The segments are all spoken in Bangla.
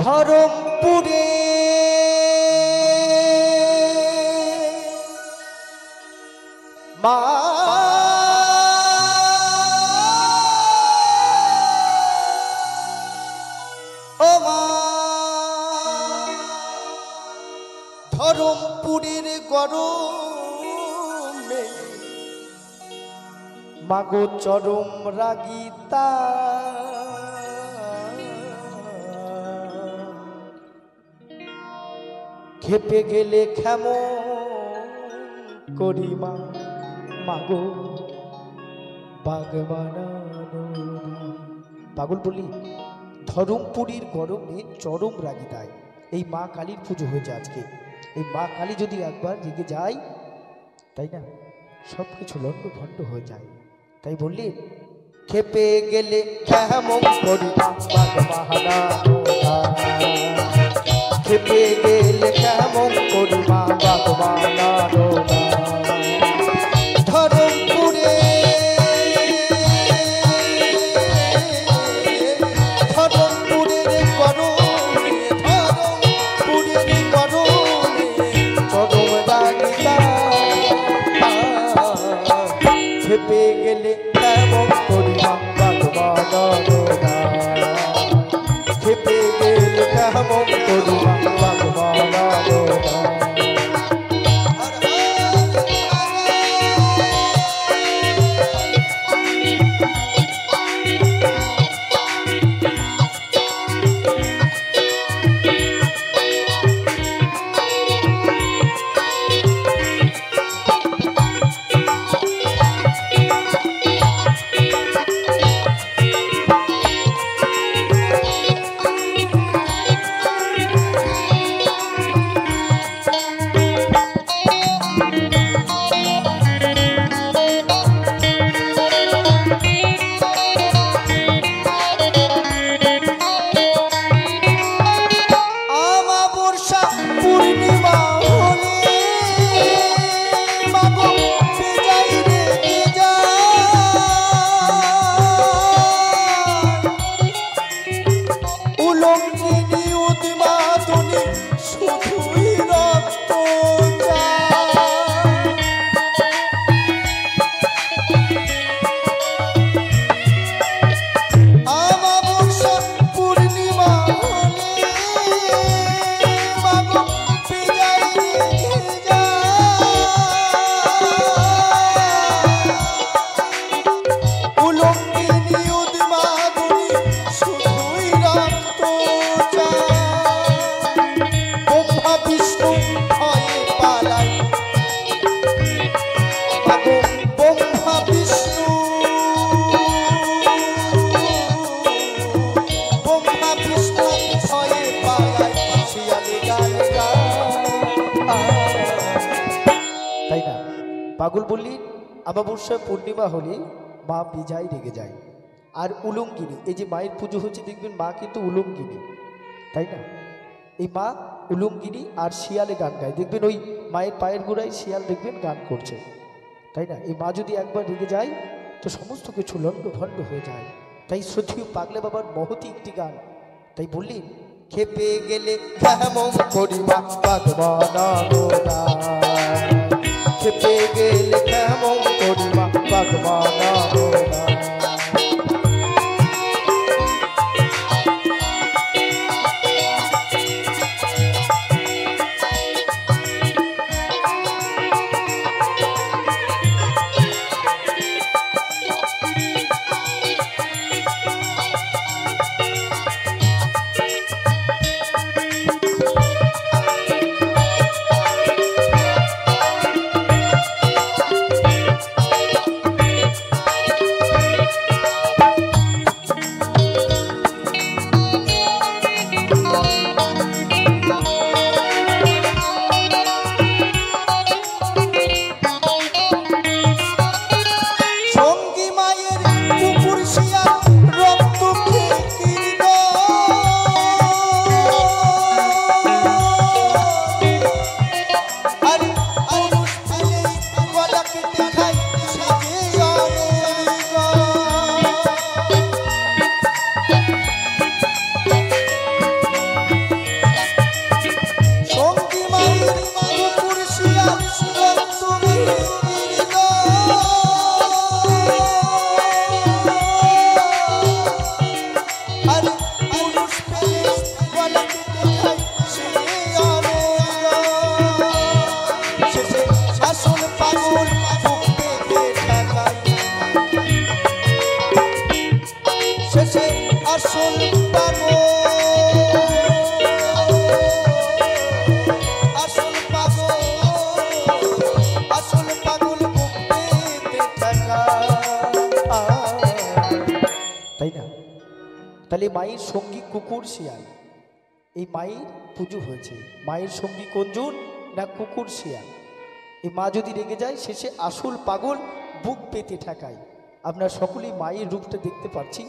ধরমপুরে মা ও মা ধরমপুরের গরমে মাগো চরম রাগিতা খেপে গেলে কেমন করি মা মাগো বাগ বানানো। পাগল বলি ধরমপুরীর গরমে চরম রাগিতায় এই মা কালীর পুজো হয়েছে আজকে। এই মা কালী যদি একবার রেগে যায় তাই না সব কিছু লন্ড ভন্ড হয়ে যায়। তাই বললি খেপে গেলে কেমন করি মা বাগ বানানো, খেপে গেলে কেমন করি মা বাগ বানানো। ধরমপুরে ধরমপুরের গরমে ধরমপুরের গরমে চরম রাগিতা খেপে গেলে কেমন করি মা বাগ বানানো, খেপে গেলে কেমন করি মা বাগ বানানো। পাগল বললি অমাবস্যা পূর্ণিমা হলে মা বিজয় রেগে যায়। আর উলঙ্গিনী এই যে মায়ের পুজো হচ্ছে দেখবেন মা কিন্তু উলঙ্গিনী তাই না। এই মা উলঙ্গিনী আর শিয়ালে গান গায় দেখবেন ওই মায়ের পায়ের গোড়ায় শিয়াল দেখবেন গান করছে তাই না। এই মা যদি একবার রেগে যায় তো সমস্ত কিছু লন্ড ভন্ড হয়ে যায়। তাই শ্রদ্ধেয় পাগলা বাবার মহতি একটি গান। তাই বললি খেপে গেলে কেমন করি মা বাগ বানানো, খেপে গেলে কেমন করি মা বাগ বানানো। তাহলে মায়ের সঙ্গী কুকুর শিয়াল, এই মায়ের পুজো হয়েছে। মায়ের সঙ্গী কোনজন না কুকুর শিয়াল। এই মা যদি রেগে যায় শেষে আসল পাগল বুক পেতে ঠেকায়। আপনার সকলেই মায়ের রূপটা দেখতে পাচ্ছি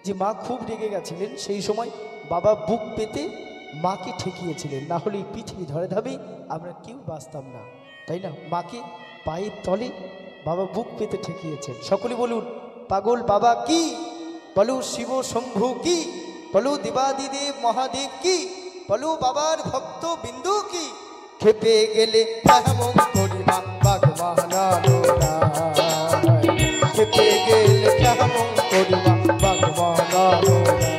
যে মা খুব রেগে গেছিলেন, সেই সময় বাবা বুক পেতে মাকে ঠেকিয়েছিলেন, না হলে এই পৃথিবী ধরে ধাবে আমরা কেউ বাঁচতাম না, তাই না? মাকে পায়ের তলে বাবা বুক পেতে ঠেকিয়েছেন। সকলে বলুন পাগল বাবা কি, বলো শিব শম্ভু কি, বলো দেবাদিদেব মহাদেব কি, বলো বাবার ভক্ত বিন্দু কি। খেপে গেলে কেমন করিমা বাগমানানো নাই, খেপে গেলে কেমন করিমা বাগমানানো নাই।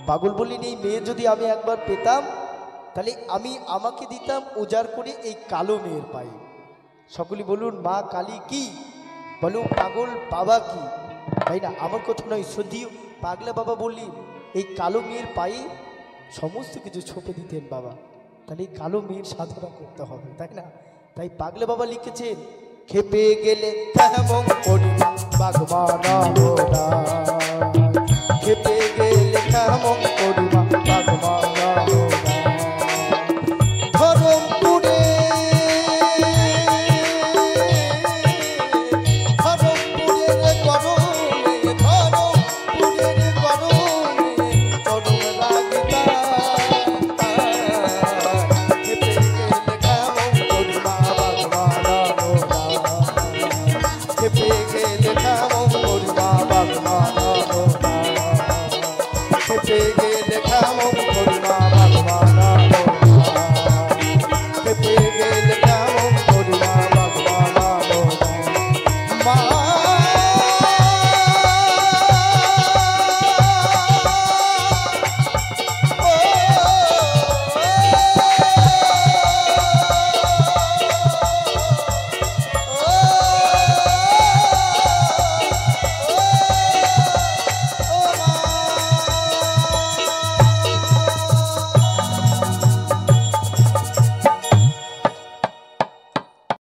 পাগল বললেন এই মেয়ে যদি আমি একবার পেতাম তাহলে আমি আমাকে দিতাম উজাড় করে এই কালো মেয়ের পায়ে। সকলে বলুন মা কালী কি, বলুন পাগল বাবা কি, তাই না? আমার কথা নয়, শ্রদ্ধেয় পাগলা বাবা বললেন এই কালো মেয়ের পায়ে সমস্ত কিছু ছপে দিতেন বাবা, তাহলে এই কালো মেয়ের সাধনা করতে হবে, তাই না? তাই পাগলা বাবা লিখেছেন খেপে গেলে কেমন করিমা বাগমানানো নাই, খেপে গেলে কেমন করিমা বাগমানানো